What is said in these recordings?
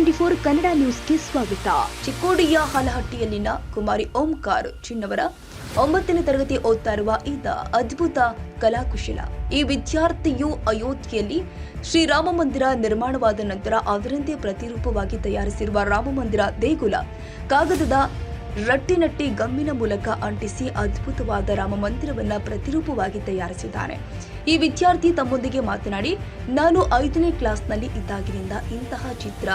ಟಿವಿ24 ಕನ್ನಡ ನ್ಯೂಸ್ಗೆ ಸ್ವಾಗತ. ಚಿಕ್ಕೋಡಿಯ ಹಾಲಹಟ್ಟಿಯಲ್ಲಿನ ಕುಮಾರಿ ಓಂಕಾರ್ ಚಿನ್ನವರ 9ನೇ ತರಗತಿ ಓದ್ತಾ ಇರುವ ಈತ ಅದ್ಭುತ ಕಲಾಕುಶಲ. ಈ ವಿದ್ಯಾರ್ಥಿಯು ಅಯೋಧ್ಯೆಯಲ್ಲಿ ಶ್ರೀರಾಮ ಮಂದಿರ ನಿರ್ಮಾಣವಾದ ನಂತರ ಅದರಂತೆ ಪ್ರತಿರೂಪವಾಗಿ ತಯಾರಿಸಿರುವ ರಾಮ ಮಂದಿರ ದೇಗುಲ ಕಾಗದದ ರಟ್ಟಿನಟ್ಟಿ ಗಮ್ಮಿನ ಮೂಲಕ ಅಂಟಿಸಿ ಅದ್ಭುತವಾದ ರಾಮ ಮಂದಿರವನ್ನ ಪ್ರತಿರೂಪವಾಗಿ ತಯಾರಿಸಿದ್ದಾನೆ. ಈ ವಿದ್ಯಾರ್ಥಿ ತಮ್ಮೊಂದಿಗೆ ಮಾತನಾಡಿ, ನಾನು 5ನೇ ಕ್ಲಾಸ್ನಲ್ಲಿ ಇದ್ದಾಗಿನಿಂದ ಇಂತಹ ಚಿತ್ರ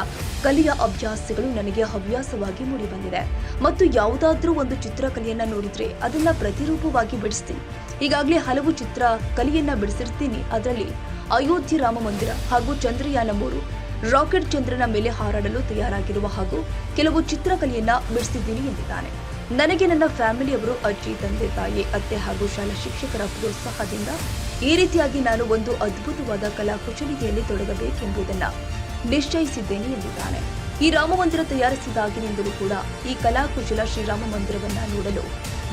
ಕಲೆಯ ಅಭ್ಯಾಸಗಳು ನನಗೆ ಹವ್ಯಾಸವಾಗಿ ಮೂಡಿಬಂದಿದೆ ಮತ್ತು ಯಾವುದಾದ್ರೂ ಒಂದು ಚಿತ್ರಕಲೆಯನ್ನ ನೋಡಿದ್ರೆ ಅದನ್ನ ಪ್ರತಿರೂಪವಾಗಿ ಬಿಡಿಸ್ತೀನಿ. ಈಗಾಗಲೇ ಹಲವು ಚಿತ್ರ ಕಲೆಯನ್ನ ಬಿಡಿಸಿರ್ತೀನಿ. ಅದರಲ್ಲಿ ಅಯೋಧ್ಯೆ ರಾಮ ಮಂದಿರ ಹಾಗೂ ಚಂದ್ರಯಾನ 3 ರಾಕೆಟ್ ಚಂದ್ರನ ಮೇಲೆ ಹಾರಾಡಲು ತಯಾರಾಗಿರುವ ಹಾಗೂ ಕೆಲವು ಚಿತ್ರಕಲೆಯನ್ನ ಬಿಡಿಸಿದ್ದೀನಿ ಎಂದಿದ್ದಾನೆ. ನನಗೆ ನನ್ನ ಫ್ಯಾಮಿಲಿಯವರು ಅಜ್ಜಿ, ತಂದೆ, ತಾಯಿ, ಅತ್ತೆ ಹಾಗೂ ಶಾಲಾ ಶಿಕ್ಷಕರ ಪ್ರೋತ್ಸಾಹದಿಂದ ಈ ರೀತಿಯಾಗಿ ನಾನು ಒಂದು ಅದ್ಭುತವಾದ ಕಲಾ ಕುಶಲತೆಯಲ್ಲಿ ತೊಡಗಬೇಕೆಂಬುದನ್ನು ನಿಶ್ಚಯಿಸಿದ್ದೇನೆ ಎಂದಿದ್ದಾನೆ. ಈ ರಾಮ ಮಂದಿರ ತಯಾರಿಸಿದಾಗಿನಿಂದಲೂ ಕೂಡ ಈ ಕಲಾಕುಶಲ ಶ್ರೀರಾಮ ಮಂದಿರವನ್ನ ನೋಡಲು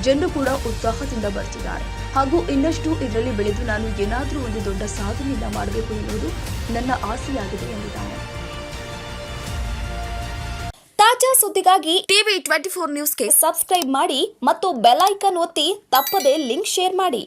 ಜನರು ಕೂಡ ಉತ್ಸಾಹದಿಂದ ಬರ್ತಿದ್ದಾರೆ ಹಾಗೂ ಇನ್ನಷ್ಟು ಇದರಲ್ಲಿ ಬೆಳೆದು ನಾನು ಏನಾದರೂ ಒಂದು ದೊಡ್ಡ ಸಾಧನೆಯನ್ನ ಮಾಡಬೇಕು ಎನ್ನುವುದು ನನ್ನ ಆಸೆಯಾಗಿದೆ ಎಂದಿದ್ದಾನೆ. ತಾಜಾ ಸುದ್ದಿಗಾಗಿ ಟಿವಿ24 ನ್ಯೂಸ್ಗೆ ಸಬ್ಸ್ಕ್ರೈಬ್ ಮಾಡಿ ಮತ್ತು ಬೆಲ್ ಐಕಾನ್ ಒತ್ತಿ ತಪ್ಪದೇ ಲಿಂಕ್ ಶೇರ್ ಮಾಡಿ.